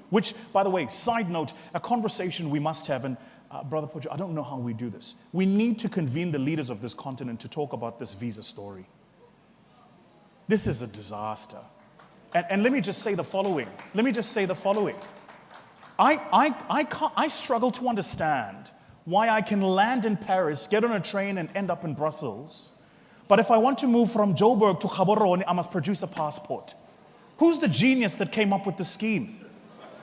Which, by the way, side note, a conversation we must have, and Brother Pojo, I don't know how we do this. We need to convene the leaders of this continent to talk about this visa story. This is a disaster. And let me just say the following. I struggle to understand why I can land in Paris, get on a train, and end up in Brussels. But if I want to move from Joburg to Gaborone, I must produce a passport. Who's the genius that came up with the scheme?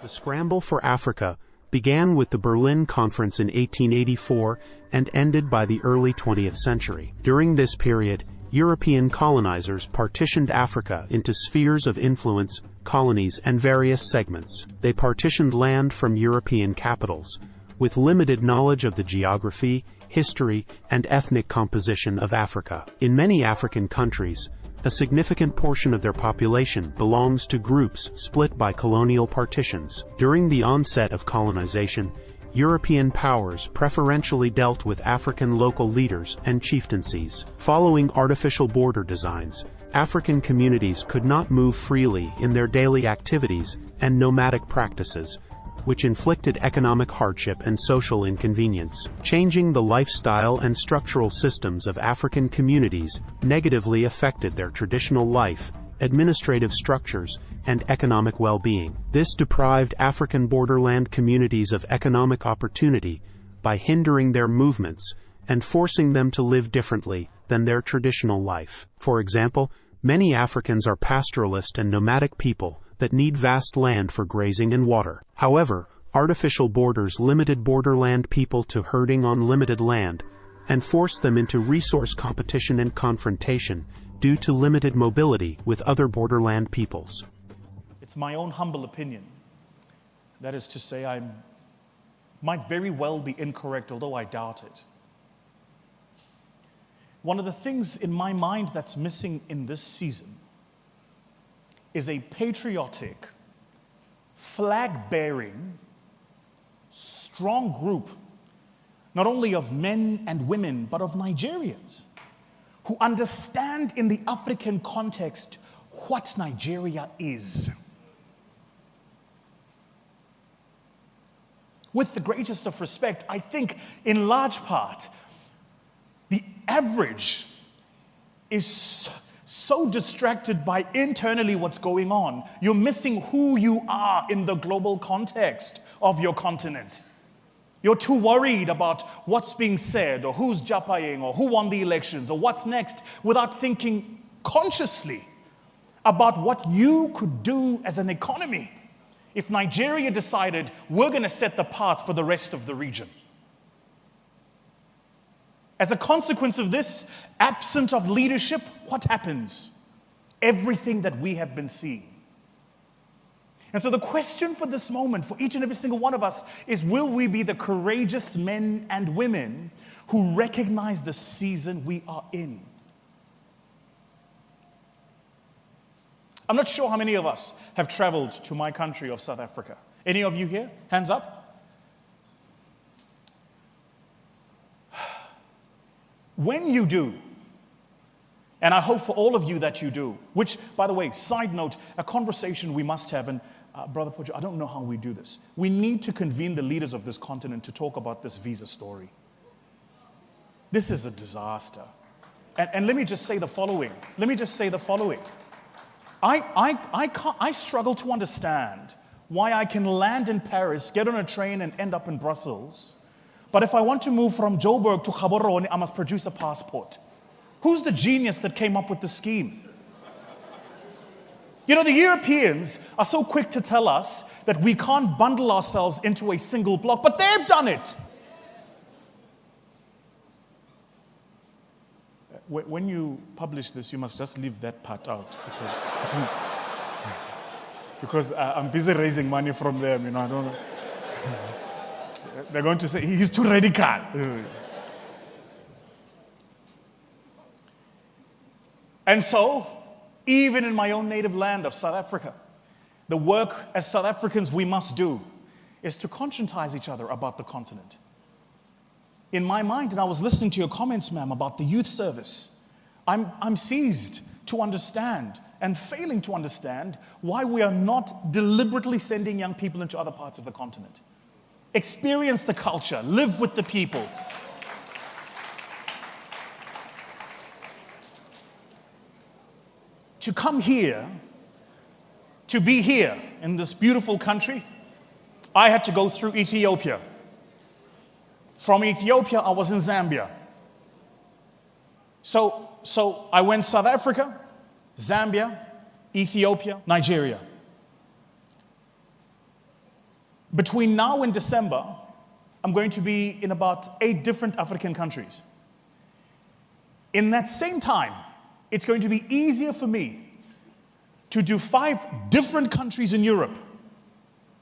The Scramble for Africa began with the Berlin Conference in 1884 and ended by the early 20th century. During this period, European colonizers partitioned Africa into spheres of influence, colonies, and various segments. They partitioned land from European capitals, with limited knowledge of the geography, history, and ethnic composition of Africa. In many African countries, a significant portion of their population belongs to groups split by colonial partitions. During the onset of colonization, European powers preferentially dealt with African local leaders and chieftaincies. Following artificial border designs, African communities could not move freely in their daily activities and nomadic practices, which inflicted economic hardship and social inconvenience. Changing the lifestyle and structural systems of African communities negatively affected their traditional life, administrative structures, and economic well-being. This deprived African borderland communities of economic opportunity by hindering their movements and forcing them to live differently than their traditional life. For example, many Africans are pastoralist and nomadic people that need vast land for grazing and water. However, artificial borders limited borderland people to herding on limited land and forced them into resource competition and confrontation due to limited mobility with other borderland peoples. It's my own humble opinion. That is to say, I might very well be incorrect, although I doubt it. One of the things in my mind that's missing in this season is a patriotic, flag-bearing, strong group, not only of men and women, but of Nigerians, who understand in the African context what Nigeria is. With the greatest of respect, I think in large part, the average is so distracted by internally what's going on. You're missing who you are in the global context of your continent. You're too worried about what's being said, or who's japaying, or who won the elections, or what's next, without thinking consciously about what you could do as an economy if Nigeria decided we're going to set the path for the rest of the region. As a consequence of this, absent of leadership, what happens? Everything that we have been seeing. And so the question for this moment, for each and every single one of us, is will we be the courageous men and women who recognize the season we are in? I'm not sure how many of us have traveled to my country of South Africa. Any of you here? Hands up. When you do, and I hope for all of you that you do, which, by the way, side note, a conversation we must have, and Brother Pojo, I don't know how we do this. We need to convene the leaders of this continent to talk about this visa story. This is a disaster. And let me just say the following. I struggle to understand why I can land in Paris, get on a train, and end up in Brussels. But if I want to move from Joburg to Gaborone, I must produce a passport. Who's the genius that came up with the scheme? You know, the Europeans are so quick to tell us that we can't bundle ourselves into a single block, but they've done it. When you publish this, you must just leave that part out, because I'm busy raising money from them, you know, I don't know. They're going to say, he's too radical. And so, even in my own native land of South Africa, the work as South Africans we must do is to conscientize each other about the continent. In my mind, and I was listening to your comments, ma'am, about the youth service, I'm seized to understand and failing to understand why we are not deliberately sending young people into other parts of the continent. Experience the culture, live with the people. To come here, to be here in this beautiful country, I had to go through Ethiopia. From Ethiopia, I was in Zambia. So I went South Africa, Zambia, Ethiopia, Nigeria. Between now and December, I'm going to be in about 8 different African countries. In that same time, it's going to be easier for me to do 5 different countries in Europe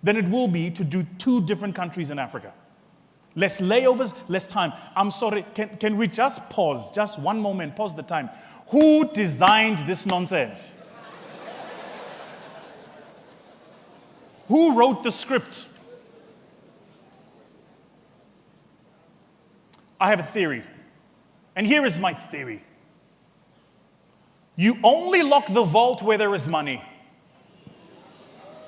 than it will be to do 2 different countries in Africa. Less layovers, less time. I'm sorry, can we just pause? Just one moment, pause the time. Who designed this nonsense? Who wrote the script? I have a theory. And here is my theory. You only lock the vault where there is money.